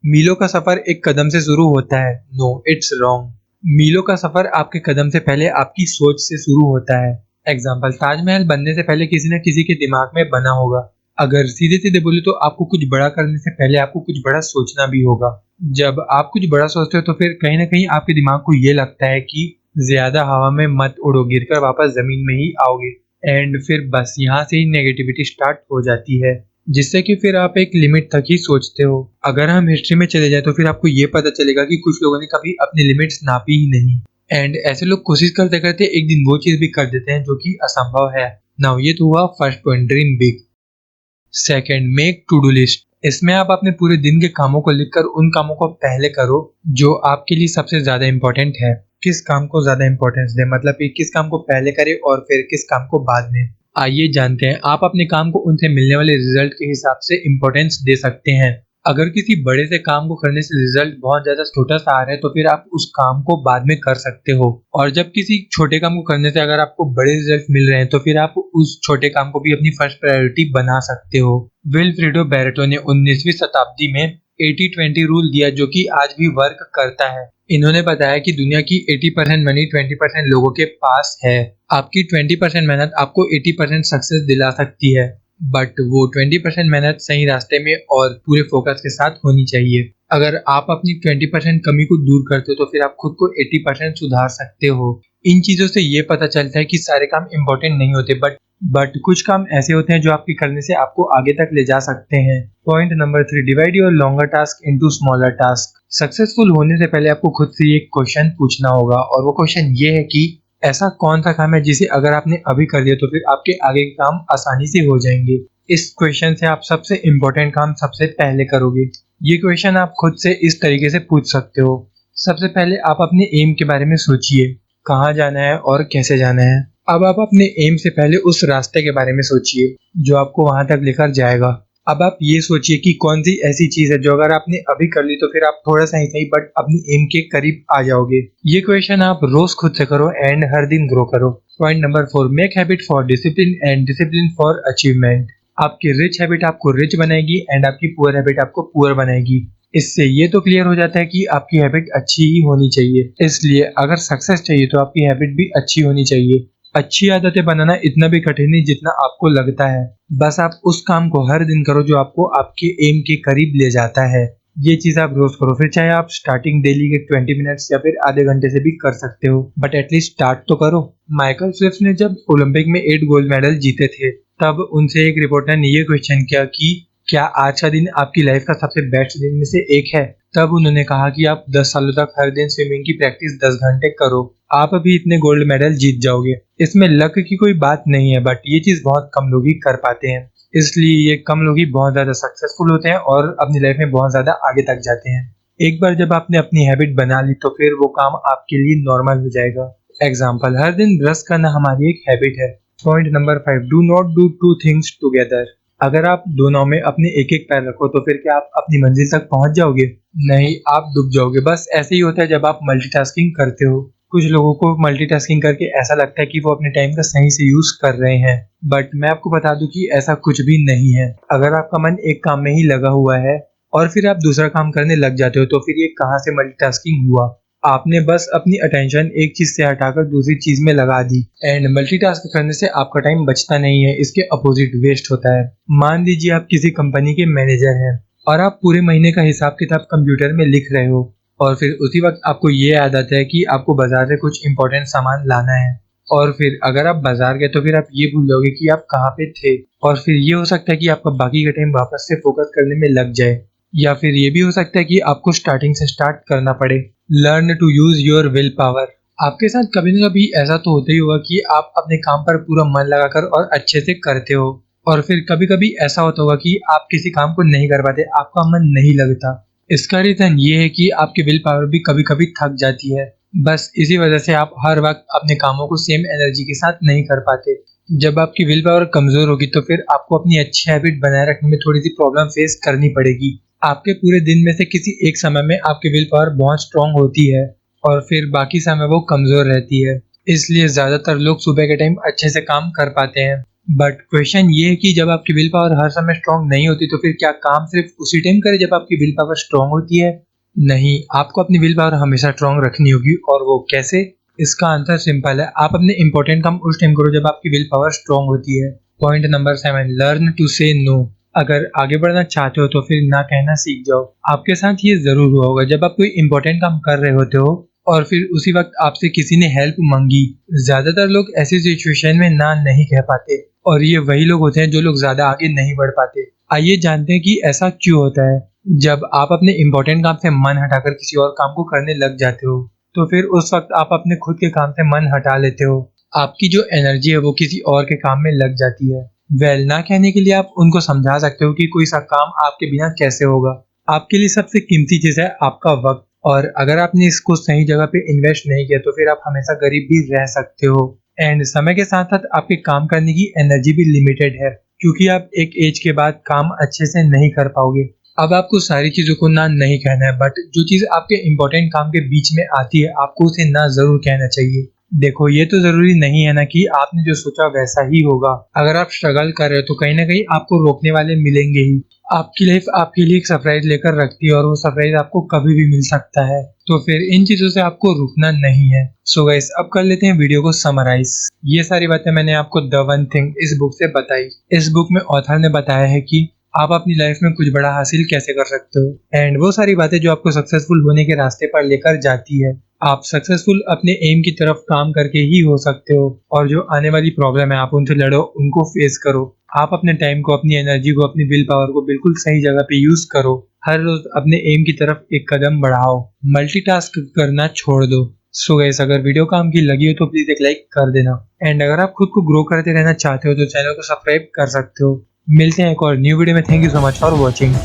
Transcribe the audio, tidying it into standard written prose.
मीलों का सफर एक कदम से शुरू होता है। No it's wrong. मीलों का सफर आपके कदम से पहले आपकी सोच से शुरू होता है। एग्जाम्पल, ताजमहल बनने से पहले किसी न किसी के दिमाग में बना होगा। अगर सीधे सीधे बोले तो आपको कुछ बड़ा करने से पहले आपको कुछ बड़ा सोचना भी होगा। जब आप कुछ बड़ा सोचते हो तो फिर कहीं ना कहीं आपके दिमाग को ये लगता है कि ज्यादा हवा में मत उड़ो, गिरकर वापस जमीन में ही आओगे। एंड फिर बस यहाँ से ही नेगेटिविटी स्टार्ट हो जाती है, जिससे कि फिर आप एक लिमिट तक ही सोचते हो। अगर हम हिस्ट्री में चले जाए तो फिर आपको ये पता चलेगा कि कुछ लोगों ने कभी अपनी लिमिट्स नापी ही नहीं। एंड ऐसे लोग कोशिश करते करते एक दिन वो चीज भी कर देते हैं जो कि असंभव है। नाउ ये तो हुआ first point, dream big. Second, make to do list. इसमें आप अपने पूरे दिन के कामों को लिखकर उन कामों को पहले करो जो आपके लिए सबसे ज्यादा इंपॉर्टेंट है। किस काम को ज्यादा इंपॉर्टेंस दे, मतलब कि किस काम को पहले करें और फिर किस काम को बाद में। आइए जानते हैं, आप अपने काम को उनसे मिलने वाले रिजल्ट के हिसाब से इंपॉर्टेंस दे सकते हैं। अगर किसी बड़े से काम को करने से रिजल्ट बहुत ज्यादा छोटा सा आ रहा है तो फिर आप उस काम को बाद में कर सकते हो। और जब किसी छोटे काम को करने से अगर आपको बड़े रिजल्ट मिल रहे हैं तो फिर आप उस छोटे काम को भी अपनी फर्स्ट प्रायोरिटी बना सकते हो। विल्फ्रेडो बैरेटो ने 19वीं शताब्दी में 80-20 रूल दिया जो कि आज भी वर्क करता है। इन्होंने बताया कि दुनिया की 80% मनी 20% लोगों के पास है। आपकी 20% मेहनत आपको 80% सक्सेस दिला सकती है, बट वो 20% मेहनत सही रास्ते में और पूरे फोकस के साथ होनी चाहिए। अगर आप अपनी 20% कमी को दूर करते हो तो फिर आप खुद को 80% सुधार सकते हो। इन चीजों से ये पता चलता है कि सारे काम इम्पोर्टेंट नहीं होते, बट कुछ काम ऐसे होते हैं जो आपके करने से आपको आगे तक ले जा सकते हैं। Point number 3, divide your longer task into smaller task. Successful होने से पहले आपको खुद से एक क्वेश्चन पूछना होगा, और वो क्वेश्चन ये है कि ऐसा कौन सा काम है जिसे अगर आपने अभी कर लिया तो फिर आपके आगे के काम आसानी से हो जाएंगे। इस क्वेश्चन से आप सबसे इम्पोर्टेंट काम सबसे पहले करोगे। ये क्वेश्चन आप खुद से इस तरीके से पूछ सकते हो। सबसे पहले आप अपने एम के बारे में सोचिए, कहाँ जाना है और कैसे जाना है। अब आप अपने एम से पहले उस रास्ते के बारे में सोचिए जो आपको वहां तक लेकर जाएगा। अब आप ये सोचिए कि कौन सी ऐसी चीज है जो अगर आपने अभी कर ली तो फिर आप थोड़ा सा ही सही बट अपनी एम के करीब आ जाओगे। ये क्वेश्चन आप रोज खुद से करो एंड हर दिन ग्रो करो। Point number 4, make habit for discipline and discipline for achievement. आपकी रिच हैबिट आपको रिच बनाएगी एंड आपकी पुअर हैबिट आपको पुअर बनाएगी। इससे ये तो क्लियर हो जाता है कि आपकी हैबिट अच्छी ही होनी चाहिए। इसलिए अगर सक्सेस चाहिए तो आपकी हैबिट भी अच्छी होनी चाहिए। अच्छी आदतें बनाना इतना भी कठिन नहीं जितना आपको लगता है। बस आप उस काम को हर दिन करो जो आपको आपके एम के करीब ले जाता है। ये चीज आप रोज करो, फिर चाहे आप स्टार्टिंग डेली के 20 मिनट्स या फिर आधे घंटे से भी कर सकते हो, बट एटलीस्ट स्टार्ट तो करो। माइकल फेल्प्स ने जब ओलंपिक में 8 गोल्ड मेडल जीते थे तब उनसे एक रिपोर्टर ने ये क्वेश्चन किया कि क्या आज का दिन आपकी लाइफ का सबसे बेस्ट दिन में से एक है। तब उन्होंने कहा कि आप 10 सालों तक हर दिन स्विमिंग की प्रैक्टिस 10 घंटे करो, आप भी इतने गोल्ड मेडल जीत जाओगे। इसमें लक की कोई बात नहीं है, बट ये चीज बहुत कम लोग ही कर पाते हैं। इसलिए ये कम लोग ही बहुत ज्यादा सक्सेसफुल होते हैं और अपनी लाइफ में बहुत ज्यादा आगे तक जाते हैं। एक बार जब आपने अपनी हैबिट बना ली तो फिर वो काम आपके लिए नॉर्मल हो जाएगा। एग्जाम्पल, हर दिन ब्रश करना हमारी एक हैबिट है। Point number 5, do not do two things together. अगर आप दो नाव में अपने एक एक पैर रखो तो फिर क्या आप अपनी मंजिल तक पहुंच जाओगे? नहीं, आप डूब जाओगे। बस ऐसे ही होता है जब आप मल्टीटास्किंग करते हो। कुछ लोगों को मल्टीटास्किंग करके ऐसा लगता है कि वो अपने टाइम का सही से यूज कर रहे हैं, बट मैं आपको बता दूं कि ऐसा कुछ भी नहीं है। अगर आपका मन एक काम में ही लगा हुआ है और फिर आप दूसरा काम करने लग जाते हो तो फिर ये कहाँ से मल्टीटास्किंग हुआ? आपने बस अपनी अटेंशन एक चीज से हटाकर दूसरी चीज में लगा दी। एंड मल्टीटास्क करने से आपका टाइम बचता नहीं है, इसके अपोजिट वेस्ट होता है। मान लीजिए आप किसी कंपनी के मैनेजर हैं और आप पूरे महीने का हिसाब किताब कंप्यूटर में लिख रहे हो, और फिर उसी वक्त आपको ये याद आता है कि आपको बाजार से कुछ इंपॉर्टेंट सामान लाना है। और फिर अगर आप बाजार गए तो फिर आप ये भूल जाओगे कि आप कहाँ पे थे, और फिर ये हो सकता है कि आपका बाकी का टाइम वापस से फोकस करने में लग जाए, या फिर ये भी हो सकता है कि आपको स्टार्टिंग से स्टार्ट करना पड़े। Learn to use your will power. आपके साथ कभी ना कभी ऐसा तो होता ही होगा कि आप अपने काम पर पूरा मन लगाकर और अच्छे से करते हो, और फिर कभी कभी ऐसा होता होगा कि आप किसी काम को नहीं कर पाते, आपका मन नहीं लगता। इसका रीजन ये है कि आपकी विल पावर भी कभी कभी थक जाती है। बस इसी वजह से आप हर वक्त अपने कामों को सेम एनर्जी के साथ नहीं कर पाते। जब आपकी विल पावर कमजोर होगी तो फिर आपको अपनी अच्छी हैबिट बनाए रखने में थोड़ी सी प्रॉब्लम फेस करनी पड़ेगी। आपके पूरे दिन में से किसी एक समय में आपकी विल पावर बहुत स्ट्रांग होती है और फिर बाकी समय वो कमजोर रहती है। इसलिए ज्यादातर लोग सुबह के टाइम अच्छे से काम कर पाते हैं। बट क्वेश्चन ये है कि जब आपकी विल पावर हर समय स्ट्रांग नहीं होती तो फिर क्या काम सिर्फ उसी टाइम करे जब आपकी विल पावर स्ट्रांग होती है? नहीं, आपको अपनी विल पावर हमेशा स्ट्रांग रखनी होगी। और वो कैसे? इसका आंसर सिंपल है, आप अपने इंपॉर्टेंट काम उस टाइम करो जब आपकी विल पावर स्ट्रांग होती है। पॉइंट नंबर 7, लर्न टू से नो। अगर आगे बढ़ना चाहते हो तो फिर ना कहना सीख जाओ। आपके साथ ये जरूर हुआ होगा, जब आप कोई इंपॉर्टेंट काम कर रहे होते हो और फिर उसी वक्त आपसे किसी ने हेल्प मांगी। ज्यादातर लोग ऐसी सिचुएशन में ना नहीं कह पाते और ये वही लोग होते हैं जो लोग ज्यादा आगे नहीं बढ़ पाते। आइए जानते हैं कि ऐसा क्यों होता है। जब आप अपने इंपॉर्टेंट काम से मन हटाकर किसी और काम को करने लग जाते हो तो फिर उस वक्त आप अपने खुद के काम से मन हटा लेते हो। आपकी जो एनर्जी है वो किसी और के काम में लग जाती है। ना कहने के लिए आप उनको समझा सकते हो कि कोई सा काम आपके बिना कैसे होगा। आपके लिए सबसे कीमती चीज है आपका वक्त, और अगर आपने इसको सही जगह पे इन्वेस्ट नहीं किया तो फिर आप हमेशा गरीब भी रह सकते हो। एंड समय के साथ साथ आपके काम करने की एनर्जी भी लिमिटेड है, क्योंकि आप एक एज के बाद काम अच्छे से नहीं कर पाओगे। अब आपको सारी चीजों को ना नहीं कहना है, बट जो चीज आपके इंपॉर्टेंट काम के बीच में आती है आपको उसे ना जरूर कहना चाहिए। देखो, ये तो जरूरी नहीं है ना कि आपने जो सोचा वैसा ही होगा। अगर आप स्ट्रगल कर रहे हो तो कहीं ना कहीं आपको रोकने वाले मिलेंगे ही। आपकी लाइफ आपके लिए एक सरप्राइज लेकर रखती है और वो सरप्राइज आपको कभी भी मिल सकता है। तो फिर इन चीजों से आपको रुकना नहीं है। सो गाइस, अब कर लेते हैं वीडियो को समराइज। ये सारी बातें मैंने आपको द वन थिंग इस बुक से बताई। इस बुक में ऑथर ने बताया है कि आप अपनी लाइफ में कुछ बड़ा हासिल कैसे कर सकते हो, एंड वो सारी बातें जो आपको सक्सेसफुल होने के रास्ते पर लेकर जाती है। आप सक्सेसफुल अपने एम की तरफ काम करके ही हो सकते हो, और जो आने वाली प्रॉब्लम है आप उनसे लड़ो, उनको फेस करो। आप अपने टाइम को, अपनी एनर्जी को, अपनी विल पावर को बिल्कुल सही जगह पे यूज करो। हर रोज अपने एम की तरफ एक कदम बढ़ाओ, मल्टीटास्क करना छोड़ दो। सो गाइस, अगर वीडियो काम की लगी हो तो प्लीज एक लाइक कर देना। एंड अगर आप खुद को ग्रो करते रहना चाहते हो तो चैनल को सब्सक्राइब कर सकते हो। मिलते हैं एक और न्यू वीडियो में। Thank you so much for watching.